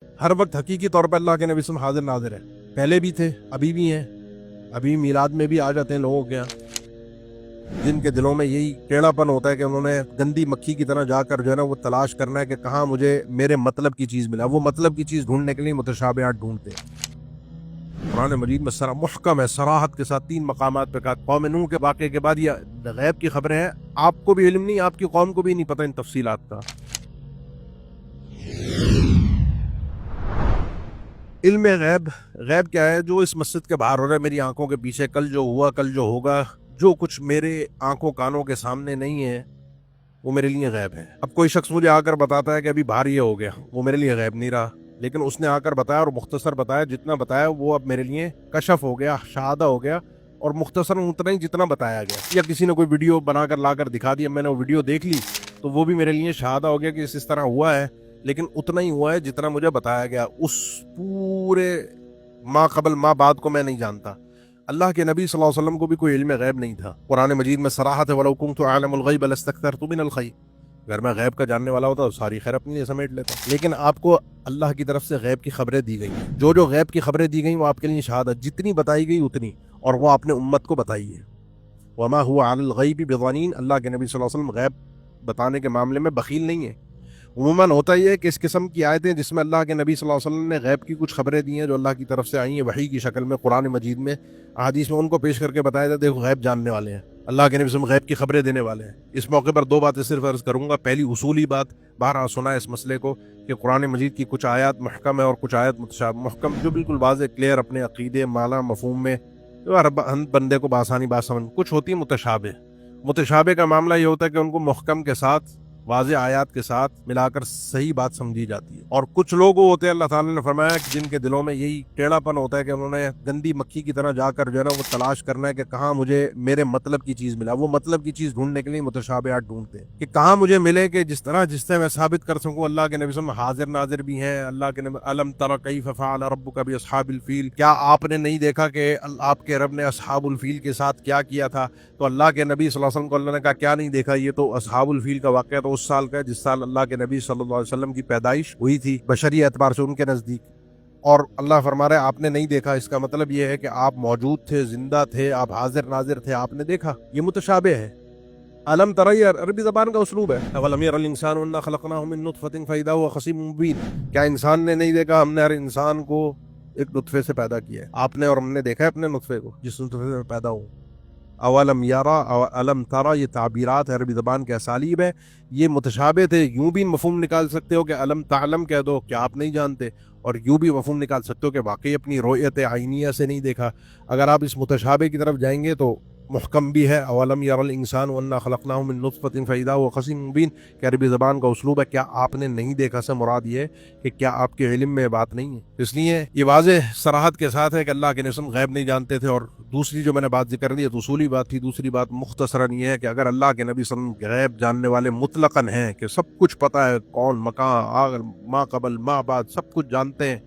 हर वक्त हकीकी तौर पर अल्लाह के नबी वसल्लम हाजिर नाजिर है। पहले भी थे, अभी भी हैं, अभी मीलाद में भी आ जाते हैं लोगों के यहाँ, जिनके दिलों में यही टेढ़ापन होता है कि उन्होंने गंदी मक्खी की तरह जाकर जो है ना वो तलाश करना है कि कहाँ मुझे मेरे मतलब की चीज़ मिला। वो मतलब की चीज़ ढूंढने के लिए मुतशाबिहात ढूंढते हैं। कुरान मजीद में सरा मुहकम है, सराहत के साथ 3 मकामात पे कहा। कौम नूह के वाक़े के बाद ये गैब की खबरें हैं, आपको भी इल्म नहीं, आपकी कौम को भी नहीं पता इन तफसीलात का। इल्म गैब, गैब क्या है? जो इस मस्जिद के बाहर हो रहा है, मेरी आंखों के पीछे, कल जो हुआ, कल जो होगा, जो कुछ मेरे आंखों कानों के सामने नहीं है, वो मेरे लिए गैब है। अब कोई शख्स मुझे आकर बताता है कि अभी बाहर ये हो गया, वो मेरे लिए गैब नहीं रहा, लेकिन उसने आकर बताया और मुख्तसर बताया, जितना बताया वो अब मेरे लिए कशफ हो गया, शहादा हो गया, और मुख्तसर उतना ही जितना बताया गया। या किसी ने कोई वीडियो बनाकर लाकर दिखा दिया, मैंने वो वीडियो देख ली, तो वो भी मेरे लिए शहादा हो गया कि इस तरह हुआ है, लेकिन उतना ही हुआ है जितना मुझे बताया गया। उस पूरे माँ कबल माँ बाद को मैं नहीं जानता। अल्लाह के नबी सल्लल्लाहु अलैहि वसल्लम को भी कोई इल्म गैब नहीं था। कुरान मजीद में सराहत है, वलौ कुन्तु अअलमुल गैब लस्तक्तरतु मिनल खैर। अगर मैं गैब का जानने वाला होता तो सारी खैर अपने लिए समेट लेता। लेकिन आपको अल्लाह की तरफ से गैब की खबरें दी गई, जो गैब की खबरें दी गई वो आपके लिए शहादत, जितनी बताई गई उतनी, और वो आपने उम्मत को बताई है। वमा हुआ अलल गैबि बिज़नीन। अल्लाह के नबी सल्लल्लाहु अलैहि वसल्लम गैब बताने के मामले में बखील नहीं है। उमूमन होता ही है कि इस किस्म की आयतें जिसमें अल्लाह के नबी सल्लल्लाहु अलैहि वसल्लम ने गैब की कुछ खबरें दी हैं, जो अल्लाह की तरफ से आई हैं वही की शक्ल में, कुरान मजीद में, अहादीस में, उनको पेश करके बताया जाता है, देखो गैब जानने वाले हैं, अल्लाह के नबी वसल्लम गैब की खबरें देने वाले हैं। इस मौके पर 2 बातें सिर्फ अर्ज करूंगा। पहली उसूली बात, बारहा सुना है इस मसले को, कि कुरान मजीद की कुछ आयत महकम है और कुछ आयत मुतशाबिह। महकम जो बिल्कुल वाज़ेह क्लियर अपने अकीदे माला मफहूम में जो हर बंदे को बासानी बात समझ, कुछ होती है मुतशाबिह। मुतशाबिह का मामला ये होता है कि उनको महकम के साथ, वाज़ेह आयात के साथ मिलाकर सही बात समझी जाती है। और कुछ लोग वो होते हैं, अल्लाह ताला ने फरमाया कि जिनके दिलों में यही टेढ़ापन होता है कि उन्होंने गंदी मक्खी की तरह जाकर जो है ना वो तलाश करना है कि कहाँ मुझे मेरे मतलब की चीज़ मिला। वो मतलब की चीज़ ढूंढने के लिए मुतशाबिहात ढूंढते हैं कि कहाँ मुझे मिले, कि जिससे मैं साबित कर सकूँ अल्लाह के नबी सल्लल्लाहु अलैहि वसल्लम हाजिर नाजिर भी हैं। अल्लाह के नबी, अलम तरा कैफ फ़अल रब्बुका बि अस्हाबिल फील, क्या आपने नहीं देखा कि आपके रब ने अस्हाबुल फील के साथ क्या किया था? तो अल्लाह के नबी सल्लल्लाहु अलैहि वसल्लम को अल्लाह ने कहा क्या नहीं देखा? ये तो अस्हाबुल फील का वाक़या तो उस साल का है जिस साल अल्लाह के नबी सल्लल्लाहु अलैहि वसल्लम की पैदाइश हुई थी बशरी एतबार से उनके नज़दीक। और अल्लाह फरमा रहा है आपने नहीं देखा, इसका मतलब ये है कि आप मौजूद थे, जिंदा थे, आप हाजिर नाजिर थे, आपने देखा। ये मुतशाबिह है। अलम तरा, ये अरबी ज़बान का उसलूब है। अवलम यरल इंसानु अन्ना खलक़नाहु मिन नुतफ़तिन फ़इज़ा हुवा ख़सीमुम मुबीन। क्या इंसान ने नहीं देखा? हमने हर इंसान को एक नुतफ़े से पैदा किया है। आपने और हमने देखा है अपने नुतफ़े को जिस नुतफ़े में पैदा हुआ। अवलम यारा, अलम तारा, ये ताबीरात है, अरबी ज़बान के असालीब है। ये मुतशाबिह थे। यूँ भी मफ़हूम निकाल सकते हो कि अलम तालम कह दो, क्या आप नहीं जानते, और यूँ भी मफ़हूम निकाल सकते हो कि वाकई अपनी रोयत आइनिया से नहीं देखा। अगर आप इस मुतशाबिह की तरफ जाएंगे तो मुहकम भी है, अवलम यरल इंसान वन्ना खलक़नाहु मिन नुतफ़तिन फ़इज़ा हुवा ख़सीमुम मुबीन, कि अरबी ज़बान का उसलूब है, क्या आपने नहीं देखा से मुराद ये है कि क्या आपके इल्म में बात नहीं है। इसलिए ये वाज़ेह सराहत के साथ है कि अल्लाह के नबी गैब नहीं जानते थे। और दूसरी जो मैंने बात जिक्र दी है तो उसूली बात थी। दूसरी बात मुख्तसरन ये है कि अगर अल्लाह के नबी सल्लल्लाहु अलैहि वसल्लम गैब जानने वाले मुतलकन हैं कि सब कुछ पता है, कौन मकान आगर माँ कबल माँ बाद सब कुछ जानते हैं,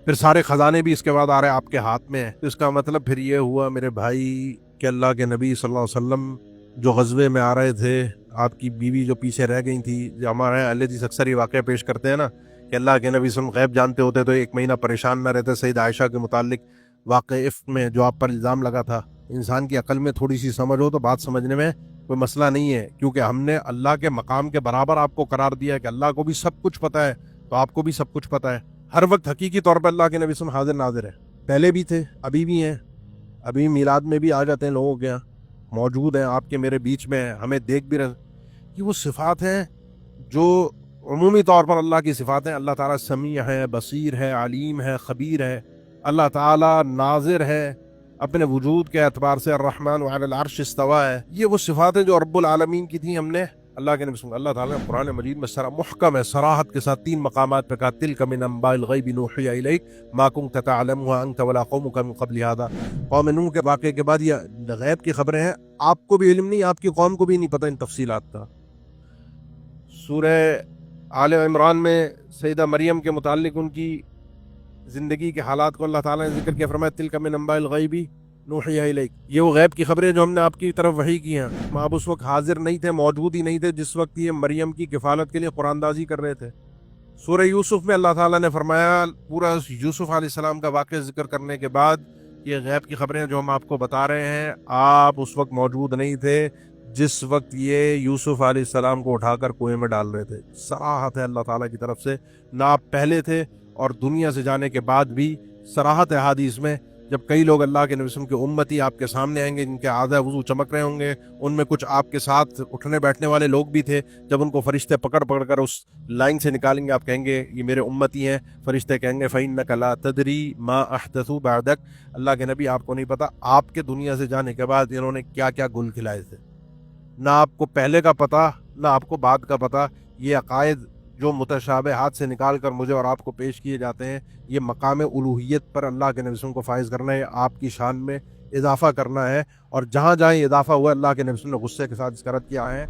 फिर सारे खजाने भी इसके बाद आ रहे हैं आपके हाथ में है, तो इसका मतलब फिर ये हुआ मेरे भाई कि अल्लाह के नबी सल्लल्लाहु अलैहि वसल्लम जो गज़वे में आ रहे थे, आपकी बीवी जो पीछे रह गई थी, जो हमारे अहले हदीस अक्सर ये वाक़या पेश करते हैं ना कि अल्लाह के नबी सल्लल्लाहु अलैहि वसल्लम गैब जानते होते तो 1 महीना परेशान न रहते। सईदा आयशा के मुतालिक वाक़िफ़ में जो आप पर इल्ज़ाम लगा था, इंसान की अकल में थोड़ी सी समझ हो तो बात समझने में कोई मसला नहीं है, क्योंकि हमने अल्लाह के मकाम के बराबर आपको करार दिया है कि अल्लाह को भी सब कुछ पता है, तो आपको भी सब कुछ पता है। हर वक्त हकीकी तौर पर अल्लाह के नबी सल्लल्लाहु अलैहि वसल्लम हाजिर नाजिर है। पहले भी थे, अभी भी हैं, अभी मीलाद में भी आ जाते हैं लोगों के यहाँ, मौजूद हैं, आपके मेरे बीच में हैं, हमें देख भी रहे। कि वो सिफ़ात हैं जो उमूमी तौर पर अल्लाह की सिफ़ात हैं। अल्लाह ताला समी है, बसीर है, अलीम है, ख़बीर है। अल्लाह ताला नाज़िर है, अपने वजूद के एतबार से अर्रहमान अलल अर्श इस्तवा है। ये वो सिफ़ात हैं जो रब्बुल आलमीन की थी। हमने अल्लाह के नबी अल्लाह ताला ने कुरान मजीद में सरा मुहकम है, सराहत के साथ 3 मकामात पे कहा, तिल्का मिन अंबाइल गैबि नूहिया इलैक मा कुन्ता तअलमुहा अंत वला कौमुका मिन क़ब्ल हाज़ा। कौम नूह के वाक़े के बाद ये गैब की खबरें हैं, आपको भी इल्म नहीं, आपकी कौम को भी नहीं पता इन तफसीलात का। सूरह आले इमरान में सैयदा मरियम के मुतालिक उनकी ज़िंदगी के हालात को अल्लाह ताला ने जिक्र किया, फरमाया तिल्का मिन अंबाइल गैबि नूहिया इलैक। ये वो गैब की खबरें जो हमने आपकी तरफ वही की हैं। आप उस वक्त हाजिर नहीं थे, मौजूद ही नहीं थे जिस वक्त ये मरियम की किफ़ालत के लिए कुरानदाजी कर रहे थे। सूरह यूसुफ में अल्लाह ताला ने फरमाया, पूरा यूसुफ अलैहिस्सलाम का वाक़या ज़िक्र करने के बाद, ये गैब की खबरें जो हम आपको बता रहे हैं, आप उस वक्त मौजूद नहीं थे जिस वक्त ये यूसुफ अलैहिस्सलाम को उठाकर कुएं में डाल रहे थे। सराहत है अल्लाह ताला की तरफ से, ना आप पहले थे और दुनिया से जाने के बाद भी सराहत है हादीस में, जब कई लोग अल्लाह के नबी के उम्मती आपके सामने आएंगे जिनके आधा वजू चमक रहे होंगे, उनमें कुछ आपके साथ उठने बैठने वाले लोग भी थे, जब उनको फरिश्ते पकड़ पकड़ कर उस लाइन से निकालेंगे, आप कहेंगे ये मेरे उम्मती हैं, फरिश्ते कहेंगे फ़इन्नका ला तदरी मा अहदसू बअदक, अल्लाह के नबी आपको नहीं पता आपके दुनिया से जाने के बाद इन्होंने क्या क्या गुल खिलाए थे। ना आपको पहले का पता, ना आपको बाद का पता। ये अकायद जो मुतशाबहात से निकाल कर मुझे और आपको पेश किए जाते हैं, ये मकाम उलूहियत पर अल्लाह के नबी को फाइज करना है, आपकी शान में इजाफ़ा करना है। और जहाँ जहाँ इजाफ़ा हुआ अल्लाह के नबी ने गुस्से के साथ इसका रद्द किया है।